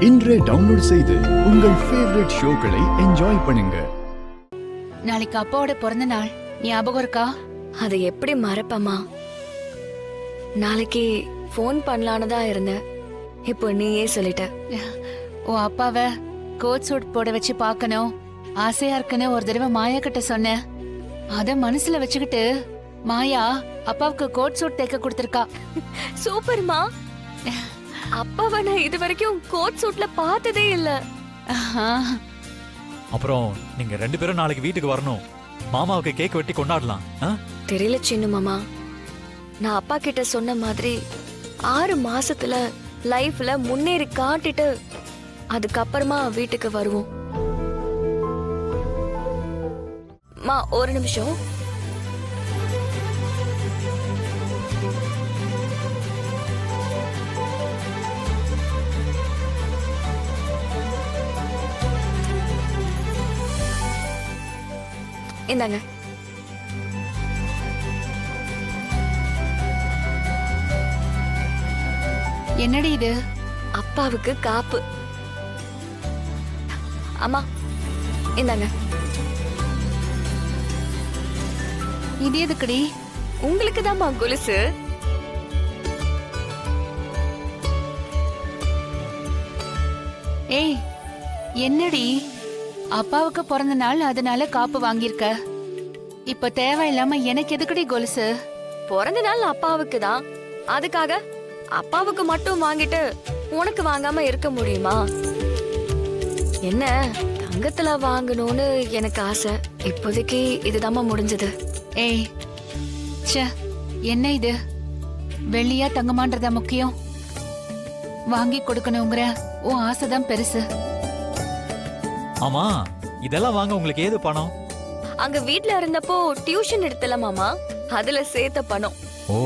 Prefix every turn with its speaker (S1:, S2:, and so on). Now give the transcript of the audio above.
S1: இன்றே டவுன்லோட் செய்து உங்கள் ஃபேவரட் ஷோக்களை என்ஜாய் பண்ணுங்க.
S2: நாளைக்கு அப்பாவோட பிறந்த நாள் ஞாபகம் இருக்கா?
S3: அதை எப்படி மறப்பமா? நாளைக்கு ஃபோன் பண்ணலான்னு தான் இருந்தேன். இப்போ நீயே சொல்லிட்ட.
S2: உன் அப்பாவை கோட் சூட் போட வச்சு பார்க்கணும் ஆசையா இருக்குன்னு ஒரு தடவை மாயா கிட்ட சொன்னேன். அத மனசுல வச்சுக்கிட்டு மாயா அப்பாவுக்கு கோட் சூட் தைக்க கொடுத்திருக்கா.
S3: சூப்பர்மா. அப்பாவை நான் இது வரைக்கும் கோட் சூட்ல பார்த்ததே இல்ல.
S4: அப்புறம் நீங்க 2 பேரும் நாளைக்கு வீட்டுக்கு வரணும். மாமாவுக்கு கேக் வெட்டி கொண்டாடலாம்.
S3: தெரியல சின்ன மாமா, நான் அப்பா கிட்ட சொன்ன மாதிரி 6 மாசத்துல லைஃப்ல முன்னேறி காட்டிட்டு அதுக்கப்புறமா வீட்டுக்கு வருவோம். மா ஒரு நிமிஷம். இந்தாங்க.
S2: என்னடி இது?
S3: அப்பாவுக்கு காப்பு. அம்மா இந்தாங்க.
S2: இது எதுக்குடி?
S3: உங்களுக்கு தான்மா கொலுசு.
S2: ஏய் என்னடி, அப்பாவுக்கு பிறந்த நாள் அதனால காப்பு வாங்கியிருக்க. இப்ப தேவையில்லாம எனக்கு எதுக்குடி கொலுசு?
S3: பிறந்த நாள் அப்பாவுக்கு தான், அதுக்காக அப்பாவுக்கு மட்டும் வாங்கிட்டு உனக்கு வாங்காம இருக்க முடியுமா? என்ன தங்கத்துல வாங்கணும்னு எனக்கு ஆசை. இப்போதைக்கு இதுதாம்மா முடிஞ்சது.
S2: ஏய் ச்சே, என்ன இது? வெள்ளியா தங்கமான்றதா முக்கியம்? வாங்கி கொடுக்கணுங்கிற உன் ஆசைதான் பெருசு.
S4: ஆமா, இதெல்லாம் வாங்க உங்களுக்கு ஏது பணம்?
S3: அங்க வீட்ல இருந்தப்போ டியூஷன் எடுத்தல மாமா, அதுல சேர்த்த பணம்.
S4: ஓ,